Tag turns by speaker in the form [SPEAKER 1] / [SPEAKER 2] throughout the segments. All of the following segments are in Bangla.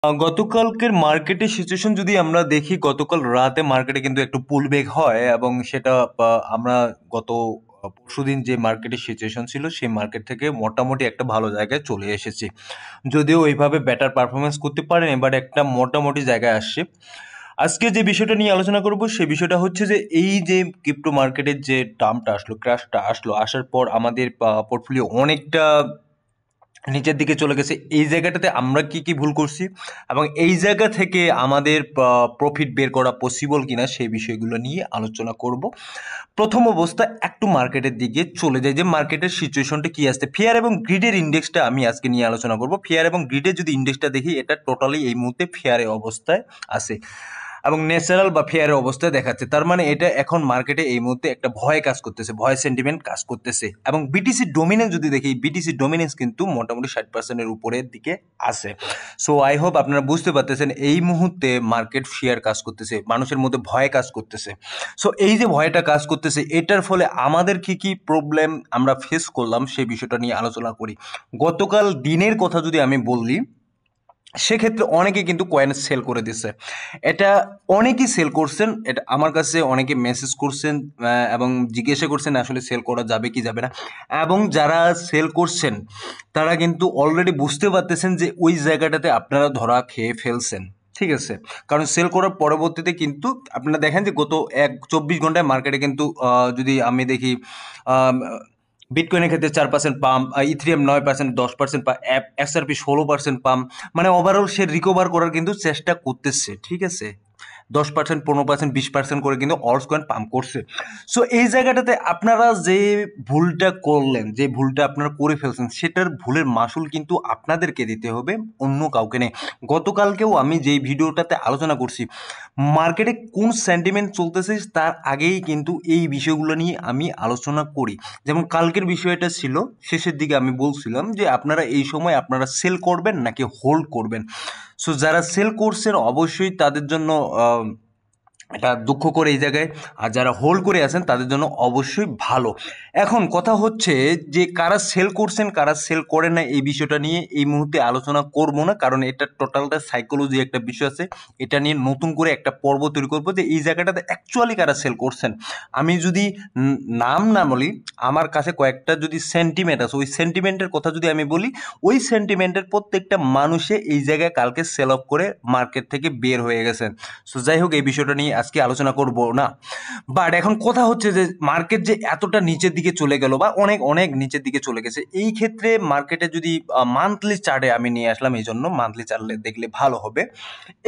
[SPEAKER 1] গতকালকের মার্কেটের সিচুয়েশন যদি আমরা দেখি, গতকাল রাতে মার্কেটে কিন্তু একটু পুলব্যাক হয় এবং সেটা আমরা গত পরশুদিন যে মার্কেটের সিচুয়েশন ছিল সেই মার্কেট থেকে মোটামুটি একটা ভালো জায়গায় চলে এসেছি। যদিও ওইভাবে বেটার পারফরমেন্স করতে পারেনি, বাট একটা মোটামুটি জায়গায় আসছে। আজকে যে বিষয়টা নিয়ে আলোচনা করব সেই বিষয়টা হচ্ছে যে এই যে ক্রিপ্টো মার্কেটের যে ডাম্পটা আসলো, ক্র্যাশটা আসলো, আসার পর আমাদের পোর্টফোলিও অনেকটা নিচের দিকে চলে গেছে। এই জায়গাটাতে আমরা কি কি ভুল করছি এবং এই জায়গা থেকে আমাদের প্রফিট বের করা পসিবল কিনা সেই বিষয়গুলো নিয়ে আলোচনা করব। প্রথম অবস্থা একটু মার্কেটের দিকে চলে যায়, যে মার্কেটের সিচুয়েশনটা কি আসছে। ফিয়ার এবং গ্রিডের ইন্ডেক্সটা আমি আজকে নিয়ে আলোচনা করব। ফিয়ার এবং গ্রিডের যদি ইন্ডেক্সটা দেখি, এটা টোটালি এই মুহূর্তে ফেয়ারের অবস্থায় আছে এবং ন্যাচারাল বা ফেয়ারের অবস্থায় দেখাচ্ছে। তার মানে এটা এখন মার্কেটে এই মুহূর্তে একটা ভয় কাজ করতেছে, ভয় সেন্টিমেন্ট কাজ করতেছে। এবং বিটিসি ডোমিনেন্স যদি দেখি, বিটিসি ডোমিনেন্স কিন্তু মোটামুটি 60%-এর উপরের দিকে আছে। সো আই হোপ আপনারা বুঝতে পারতেছেন এই মুহূর্তে মার্কেট ফিয়ার কাজ করতেছে, মানুষের মধ্যে ভয় কাজ করতেছে। সো এই যে ভয়টা কাজ করতেছে, এটার ফলে আমাদের কি কি প্রবলেম আমরা ফেস করলাম সেই বিষয়টা নিয়ে আলোচনা করি। গতকাল দিনের কথা যদি আমি বলি, সেক্ষেত্রে অনেকে কিন্তু কয়েন সেল করে দিচ্ছে। এটা অনেকেই সেল করছেন, এটা আমার কাছে অনেকে মেসেজ করছেন এবং জিজ্ঞাসা করছেন আসলে সেল করা যাবে কি যাবে না। এবং যারা সেল করছেন তারা কিন্তু অলরেডি বুঝতে পারতেছেন যে ওই জায়গাটাতে আপনারা ধরা খেয়ে ফেলছেন। ঠিক আছে, কারণ সেল করার পরবর্তীতে কিন্তু আপনারা দেখেন যে গত 24 ঘন্টায় মার্কেটে কিন্তু যদি আমি দেখি, বিটকয়েনের ক্ষেত্রে 4% পাম্প, ইথিরিয়াম 9%, 10% পাম, এসআরপি 16% পাম্প। মানে ওভারঅল সে রিকভার করার কিন্তু চেষ্টা করতেছে। ঠিক আছে, 10%, 15%, 20% করে কিন্তু অলস কয়েন পাম্প করছে। সো এই জায়গাটাতে আপনারা যে ভুলটা করলেন, যে ভুলটা আপনারা করে ফেলছেন, সেটার ভুলের মাসুল কিন্তু আপনাদেরকে দিতে হবে, অন্য কাউকে নেই। গতকালকেও আমি যেই ভিডিওটাতে আলোচনা করছি, মার্কেটে কোন সেন্টিমেন্ট চলতেছে তার আগেই কিন্তু এই বিষয়গুলো নিয়ে আমি আলোচনা করি। যেমন কালকের বিষয়টা ছিল, শেষের দিকে আমি বলছিলাম যে আপনারা এই সময় আপনারা সেল করবেন নাকি হোল্ড করবেন। সো যারা সেল করছেন অবশ্যই তাদের জন্য এটা দুঃখ করে এই জায়গায়, আর যারা হোল্ড করে আছেন তাদের জন্য অবশ্যই ভালো। এখন কথা হচ্ছে যে কারা সেল করছেন কারা সেল করে না, এই বিষয়টা নিয়ে এই মুহূর্তে আলোচনা করব না, কারণ এটা টোটালটা সাইকোলজি একটা বিষয় আছে। এটা নিয়ে নতুন করে একটা পর্ব তৈরি করবো যে এই জায়গাটাতে অ্যাকচুয়ালি কারা সেল করছেন। আমি যদি নাম না বলি, আমার কাছে কয়েকটা যদি সেন্টিমেন্ট আছে, ওই সেন্টিমেন্টের কথা যদি আমি বলি, ওই সেন্টিমেন্টের প্রত্যেকটা মানুষে এই জায়গায় কালকে সেল অফ করে মার্কেট থেকে বের হয়ে গেছেন। সো যাই হোক, এই বিষয়টা নিয়ে আজকে আলোচনা করব না। বাট এখন কথা হচ্ছে যে মার্কেট যে এতটা নিচের দিকে চলে গেল বা অনেক অনেক নিচের দিকে চলে গেছে, এই ক্ষেত্রে মার্কেটে যদি মান্থলি চার্টে আমি নিয়ে আসলাম, এই জন্য মান্থলি চার্টে দেখলে ভালো হবে।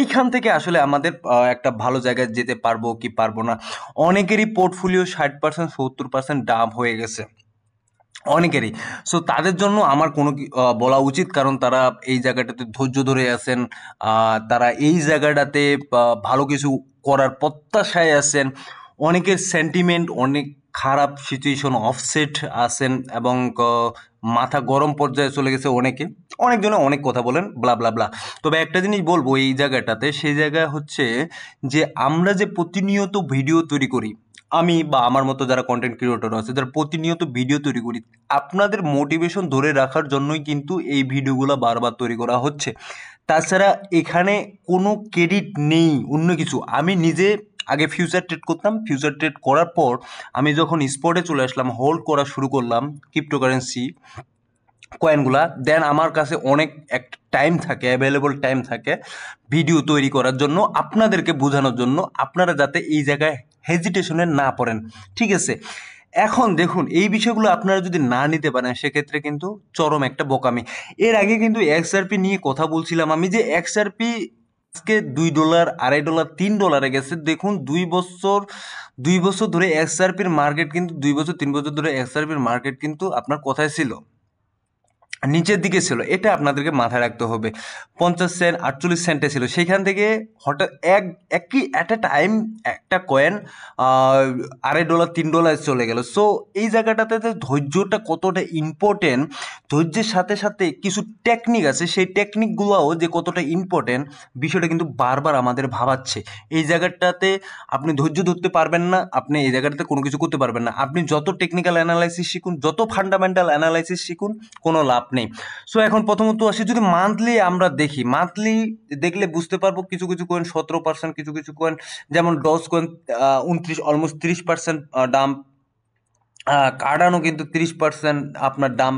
[SPEAKER 1] এইখান থেকে আসলে আমাদের একটা ভালো জায়গায় যেতে পারবো কি পারবো না। অনেকেরই পোর্টফোলিও 60%, 70% ডাম্প হয়ে গেছে, অনেকেরই। সো তাদের জন্য আমার কোনো বলা উচিত, কারণ তারা এই জায়গাটাতে ধৈর্য ধরে আছেন, তারা এই জায়গাটাতে ভালো কিছু করার প্রত্যাশায় আছেন। অনেকের সেন্টিমেন্ট অনেক খারাপ, সিচুয়েশন অফসেট আছেন এবং মাথা গরম পর্যায়ে চলে গেছে অনেকে। অনেকজনে অনেক কথা বলেন, ব্লা ব্লা ব্লা। তবে একটা জিনিস বলবো এই জায়গাটাতে, সেই জায়গা হচ্ছে যে আমরা যে প্রতিনিয়ত ভিডিও তৈরি করি, আমি বা আমার মতো যারা কন্টেন্ট ক্রিয়েটর আছে, যারা প্রতিনিয়ত ভিডিও তৈরি করি, আপনাদের মোটিভেশন ধরে রাখার জন্যই কিন্তু এই ভিডিওগুলো বারবার তৈরি করা হচ্ছে। তাছাড়া এখানে কোনো ক্রেডিট নেই অন্য কিছু। আমি নিজে আগে ফিউচার ট্রেড করতাম, ফিউচার ট্রেড করার পর আমি যখন স্পটে চলে আসলাম, হোল্ড করা শুরু করলাম ক্রিপ্টোকারেন্সি কয়েনগুলা, দেন আমার কাছে অনেক একটা টাইম থাকে, অ্যাভেলেবল টাইম থাকে ভিডিও তৈরি করার জন্য, আপনাদেরকে বোঝানোর জন্য, আপনারা যাতে এই জায়গায় হেজিটেশনে না পড়েন। ঠিক আছে, এখন দেখুন এই বিষয়গুলো আপনারা যদি না নিতে পারেন সেক্ষেত্রে কিন্তু চরম একটা বোকামি। এর আগে কিন্তু এক্সআরপি নিয়ে কথা বলছিলাম আমি, যে এক্সআরপি আজকে $2, $2.5, $3 গেছে। দেখুন 2 বছর ধরে এক্সআরপির মার্কেট কিন্তু 2 বছর 3 বছর ধরে এক্সআরপির মার্কেট কিন্তু আপনার কোথায় ছিল, নিচের দিকে ছিল। এটা আপনাদেরকে মাথায় রাখতে হবে। 50 সেন্ট 48 সেন্টে ছিল, সেখান থেকে হঠাৎ একই অ্যাট এ টাইম একটা কয়েন $2.5 $3 চলে গেল। সো এই জায়গাটাতে ধৈর্যটা কতটা ইম্পর্টেন্ট, ধৈর্যের সাথে সাথে কিছু টেকনিক আছে, সেই টেকনিকগুলোও যে কতটা ইম্পর্টেন্ট, বিষয়টা কিন্তু বারবার আমাদের ভাবাচ্ছে। এই জায়গাটাতে আপনি ধৈর্য ধরতে পারবেন না, আপনি এই জায়গাটাতে কোনো কিছু করতে পারবেন না। আপনি যত টেকনিক্যাল অ্যানালাইসিস শিখুন, যত ফান্ডামেন্টাল অ্যানালাইসিস শিখুন, কোনো লাভ নেই। সো এখন প্রথমত আসি, যদি মান্থলি আমরা দেখি, মান্থলি দেখলে বুঝতে পারবো কিছু কিছু কয়েন 17%, কিছু কিছু কয়েন যেমন Dogecoin 29, almost 30% dump, Cardano কিন্তু 30% আপনার দাম,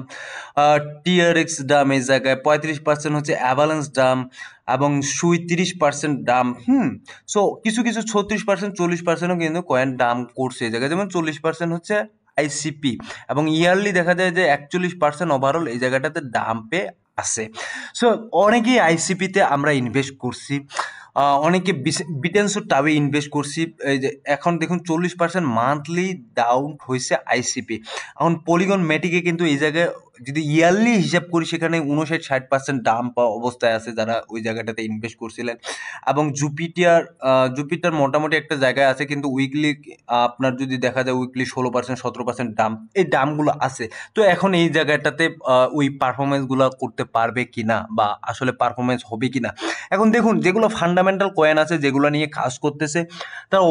[SPEAKER 1] টিআরএক্স দাম এই জায়গায় 35% হচ্ছে অ্যাভালান্স দাম, এবং সুই 30% দাম। সো কিছু কিছু 36%, 40%ও কিন্তু কয়েন দাম করছে এই জায়গায়, যেমন 40% হচ্ছে আইসিপি, এবং ইয়ারলি দেখা যায় যে 41% ওভারঅল এই জায়গাটাতে ডাম্পে আছে। সো অনেকেই আইসিপিতে আমরা ইনভেস্ট করছি, অনেকে বিটেন্সো টাবে ইনভেস্ট করছি। এই যে এখন দেখুন 40% মান্থলি ডাউন হয়েছে আইসিপি। এখন পলিগন ম্যাটিকে কিন্তু এই জায়গায় যদি ইয়ারলি হিসাব করি সেখানে 59-60% দাম পাওয়া অবস্থায় আছে যারা ওই জায়গাটাতে ইনভেস্ট করছিলেন। এবং জুপিটার মোটামুটি একটা জায়গায় আছে, কিন্তু উইকলি আপনার যদি দেখা যায় উইকলি 16%, 17% দাম, এই দামগুলো আছে। তো এখন এই জায়গাটাতে ওই পারফরমেন্সগুলো করতে পারবে কিনা বা আসলে পারফরমেন্স হবে কিনা। এখন দেখুন যেগুলো ফান্ডামেন্টাল কয়েন আছে, যেগুলো নিয়ে কাজ করতেছে, তারা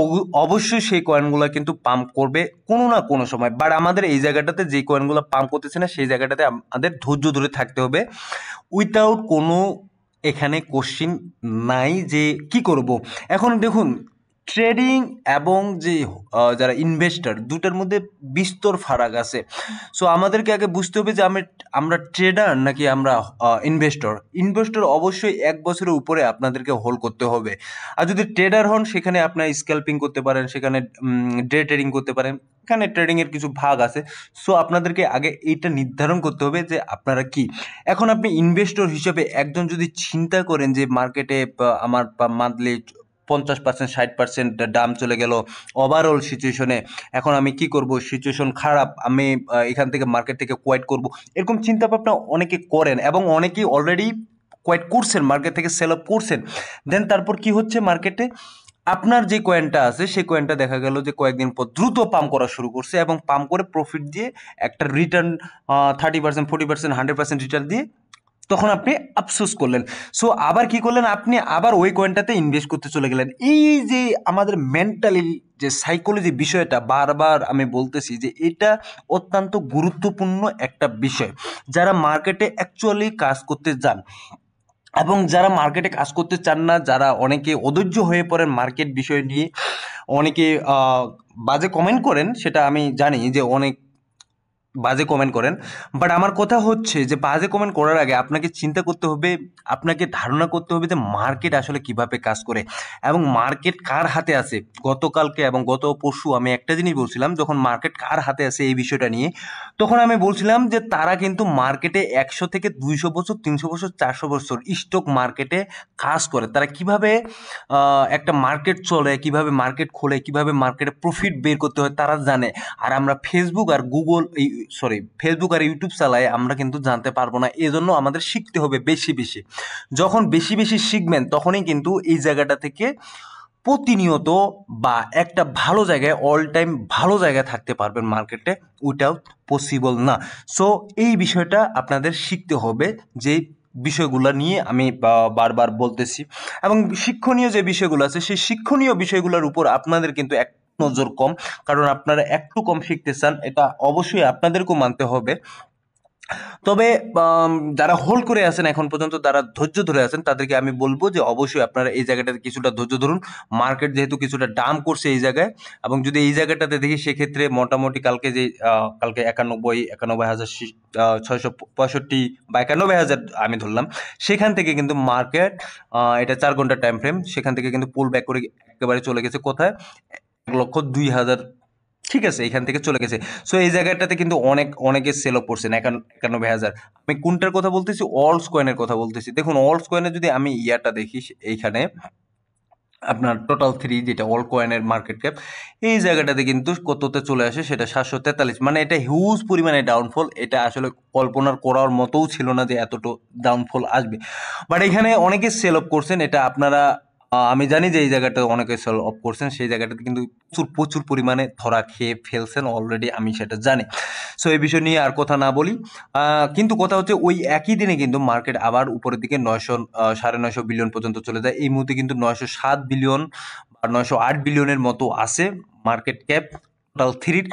[SPEAKER 1] অবশ্যই সেই কয়েনগুলো কিন্তু পাম্প করবে কোনো না কোনো সময়। বাট আমাদের এই জায়গাটাতে যে কয়েনগুলো পাম্প করতেছে না, সেই জায়গাটাতে আমাদের ধৈর্য ধরে থাকতে হবে, উইথাউট কোনো এখানে কোশ্চিন নাই যে কি করব। এখন দেখুন ট্রেডিং এবং যে যারা ইনভেস্টর, দুটার মধ্যে বিস্তর ফারাক আছে। সো আমাদেরকে আগে বুঝতে হবে যে আমরা ট্রেডার নাকি আমরা ইনভেস্টর। ইনভেস্টর অবশ্যই 1 বছরের উপরে আপনাদেরকে হোল্ড করতে হবে। আর যদি ট্রেডার হন সেখানে আপনার স্ক্যাল্পিং করতে পারেন, সেখানে ডে ট্রেডিং করতে পারেন, এখানে ট্রেডিং এর কিছু ভাগ আছে। সো আপনাদেরকে আগে এইটা নির্ধারণ করতে হবে যে আপনারা কি। এখন আপনি ইনভেস্টর হিসেবে একজন যদি চিন্তা করেন যে মার্কেটে আমার মান্থলি 50%, 60% দাম চলে গেল ওভারঅল সিচুয়েশনে, এখন আমি কি করব, সিচুয়েশন খারাপ, আমি এখান থেকে মার্কেট থেকে কোয়াইট করব, এরকম চিন্তা ভাবনা অনেকে করেন এবং অনেকেই অলরেডি কোয়াইট করছেন, মার্কেট থেকে সেল অফ করছেন। দেন তারপর কি হচ্ছে, মার্কেটে আপনার যে কয়েনটা আছে সেই কয়েনটা দেখা গেল যে কয়েকদিন পর দ্রুত পাম্প করা শুরু করছে, এবং পাম্প করে প্রফিট দিয়ে একটা রিটার্ন 30%, 40%, 100% রিটার্ন দিয়ে তখন আপনি আফসোস করলেন। সো আবার কি করলেন, আপনি আবার ওই কয়েনটাতে ইনভেস্ট করতে চলে গেলেন। এই যে আমাদের মেন্টালি যে সাইকোলজি বিষয়টা, বারবার আমি বলতেছি যে এটা অত্যন্ত গুরুত্বপূর্ণ একটা বিষয়। যারা মার্কেটে অ্যাকচুয়ালি কাজ করতে যান এবং যারা মার্কেটে কাজ করতে চান না, যারা অনেকে অধৈর্য হয়ে পড়েন মার্কেট বিষয় নিয়ে, অনেকে বাজে কমেন্ট করেন, সেটা আমি জানি যে অনেক বাজে কমেন্ট করেন। বাট আমার কথা হচ্ছে যে বাজে কমেন্ট করার আগে আপনাকে চিন্তা করতে হবে, আপনাকে ধারণা করতে হবে যে মার্কেট আসলে কিভাবে কাজ করে এবং মার্কেট কার হাতে আছে। গতকালকে এবং গত পরশু আমি একটা জিনিস বলছিলাম, যখন মার্কেট কার হাতে আছে এই বিষয়টা নিয়ে, তখন আমি বলছিলাম যে তারা কিন্তু মার্কেটে 100 থেকে 200 বছর, 300 বছর, 400 বছর স্টক মার্কেটে কাজ করে। তারা কিভাবে একটা মার্কেট চলে, কিভাবে মার্কেট খোলে, কিভাবে মার্কেটে প্রফিট বের করতে হয় তারা জানে। আর আমরা ফেসবুক আর ইউটিউব চালাই, আমরা কিন্তু জানতে পারবো না। এজন্য আমাদের শিখতে হবে বেশি বেশি। যখন বেশি বেশি শিখবেন তখনই কিন্তু এই জায়গাটা থেকে প্রতিনিয়ত বা একটা ভালো জায়গায়, অল টাইম ভালো জায়গায় থাকতে পারবেন মার্কেটে, ওইটাও পসিবল না। সো এই বিষয়টা আপনাদের শিখতে হবে, যে বিষয়গুলো নিয়ে আমি বারবার বলতেছি। এবং শিক্ষণীয় যে বিষয়গুলো আছে সেই শিক্ষণীয় বিষয়গুলোর উপর আপনাদের কিন্তু এক নজর কম, কারণ আপনারা একটু কম শিখতে চান, এটা অবশ্যই আপনাদেরকেও মানতে হবে। তবে যারা হোল্ড করে আছেন এখন পর্যন্ত, যারা ধৈর্য ধরে আছেন, তাদেরকে আমি বলবো যে অবশ্যই আপনারা এই জায়গাটাতে কিছুটা ধৈর্য ধরুন। মার্কেট যেহেতু কিছুটা ডাম করছে এই জায়গায়, এবং যদি এই জায়গাটাতে দেখি সেক্ষেত্রে মোটামুটি কালকে 91,665 বা 91,000 আমি ধরলাম, সেখান থেকে কিন্তু মার্কেট এটা 4 ঘন্টার টাইম ফ্রেম, সেখান থেকে কিন্তু পুল ব্যাক করে একেবারে চলে গেছে কোথায়, 1,02,000, ঠিক আছে, এখান থেকে চলে গেছে। সো এই জায়গাটাতে কিন্তু অনেকে সেল অফ করছেন 91,000। আমি কোনটার কথা বলতেছি, অলস কয়েনের কথা বলতেছি। দেখুন অলস কয়েনের যদি আমি ইয়াটা দেখি, এইখানে আপনার টোটাল 3 যেটা অল কয়েনের মার্কেট ক্যাপ, এই জায়গাটাতে কিন্তু কততে চলে আসে, সেটা 743। মানে এটা হিউজ পরিমাণে ডাউনফল। এটা আসলে কল্পনার করার মতোও ছিল না যে এতটা ডাউনফল আসবে। বাট এখানে অনেকে সেল অফ করছেন, এটা আপনারা আমি জানি যে এই জায়গাটা অনেকে সেল অফ করছেন, সেই জায়গাটাতে কিন্তু প্রচুর প্রচুর পরিমাণে ধরা খেয়ে ফেলছেন অলরেডি, আমি সেটা জানি। সো এই বিষয় নিয়ে আর কথা না বলি। কিন্তু কথা হচ্ছে ওই একই দিনে কিন্তু মার্কেট আবার উপরের দিকে 900-950 বিলিয়ন পর্যন্ত চলে যায়। এই মুহূর্তে কিন্তু 907 বিলিয়ন বা 908 বিলিয়নের মতো আছে মার্কেট ক্যাপ। টোটাল থ্রির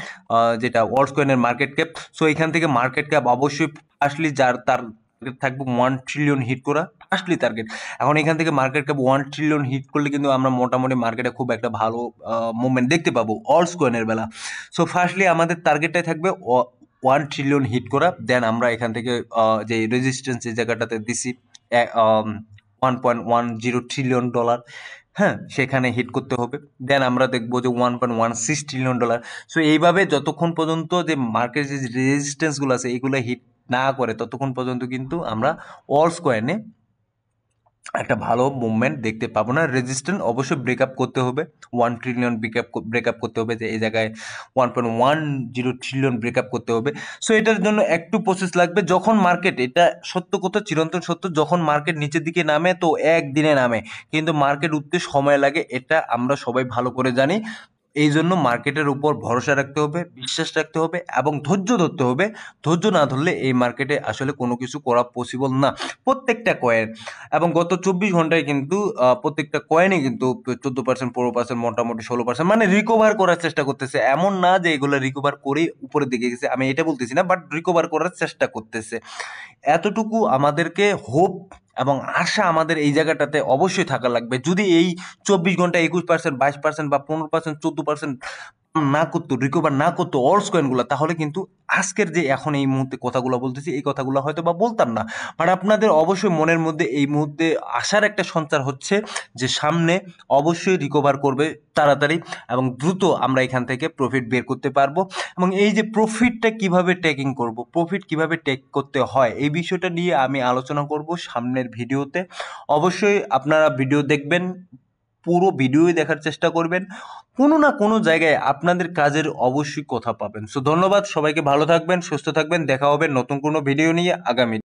[SPEAKER 1] যেটা ওয়ার্ল্ড কয়েনের মার্কেট ক্যাপ। সো এখান থেকে মার্কেট ক্যাপ অবশ্যই ফার্স্টলি যার তার টার্গেট থাকবে 1 ট্রিলিয়ন হিট করা, ফার্স্টলি টার্গেট। এখন এখান থেকে মার্কেট ক্যাপ 1 ট্রিলিয়ন হিট করলে কিন্তু আমরা মোটামুটি মার্কেটে খুব একটা ভালো মুভমেন্ট দেখতে পাবো ওয়ার্ল্ড কয়েনের বেলা। সো ফার্স্টলি আমাদের টার্গেটটাই থাকবে 1 ট্রিলিয়ন হিট করা। দেন আমরা এখান থেকে যে রেজিস্ট্যান্স এই জায়গাটাতে দিছি 1.10 ট্রিলিয়ন ডলার, হ্যাঁ, সেখানে হিট করতে হবে। দেন আমরা দেখবো যে 1.16 ট্রিলিয়ন ডলার। সো এইভাবে যতক্ষণ পর্যন্ত যে মার্কেট যে রেজিস্ট্যান্সগুলো আছে এগুলো হিট না করে ততক্ষণ পর্যন্ত কিন্তু আমরা ওয়ার্ল্ড কয়েনে একটা ভালো মুভমেন্ট দেখতে পাবো না। রেজিস্ট্যান্স অবশ্যই ব্রেকআপ করতে হবে, 1 ট্রিলিয়ন ব্রেকআপ করতে হবে, যে এই জায়গায় 1.10 ট্রিলিয়ন ব্রেকআপ করতে হবে। সো এটার জন্য একটু প্রসেস লাগবে। যখন মার্কেট, এটা সত্য কথা, চিরন্তন সত্য, যখন মার্কেট নিচের দিকে নামে তো একদিনে নামে, কিন্তু মার্কেট উঠতে সময় লাগে, এটা আমরা সবাই ভালো করে জানি। এই জন্য মার্কেটের উপর ভরসা রাখতে হবে, বিশ্বাস রাখতে হবে এবং ধৈর্য ধরতে হবে। ধৈর্য না ধরলে এই মার্কেটে আসলে কোনো কিছু করা পসিবল না। প্রত্যেকটা কয়েন, এবং গত 24 ঘন্টায় কিন্তু প্রত্যেকটা কয়েনই কিন্তু 14%, 15%, মোটামুটি 16%, মানে রিকভার করার চেষ্টা করতেছে। এমন না যে এগুলো রিকভার করে উপরের দিকে গেছে, আমি এটা বলতেছি না, বাট রিকভার করার চেষ্টা করতেছে। এতটুকু আমাদেরকে হোপ এবং আশা আমাদের এই জায়গাটাতে অবশ্যই থাকা লাগবে। যদি এই 24 ঘন্টা 21%, 22% বা 15%, 14% না করতো, রিকভার না করতো অল্স কয়েনগুলো, তাহলে কিন্তু আজকের যে এখন এই মুহূর্তে কথাগুলো বলতেছি এই কথাগুলো হয়তো বা বলতাম না। বাট আপনাদের অবশ্যই মনের মধ্যে এই মুহূর্তে আশার একটা সঞ্চার হচ্ছে যে সামনে অবশ্যই রিকভার করবে তাড়াতাড়ি এবং দ্রুত আমরা এখান থেকে প্রফিট বের করতে পারবো। এবং এই যে প্রফিটটা কিভাবে টেকিং করব, প্রফিট কিভাবে টেক করতে হয়, এই বিষয়টা নিয়ে আমি আলোচনা করব সামনের ভিডিওতে। অবশ্যই আপনারা ভিডিও দেখবেন, পুরো ভিডিওই দেখার চেষ্টা করবেন। কোনো না কোনো জায়গায় আপনাদের কাজের অবশ্যই কথা পাবেন। সো ধন্যবাদ সবাইকে, ভালো থাকবেন, সুস্থ থাকবেন, দেখা হবে নতুন কোনো ভিডিও নিয়ে আগামী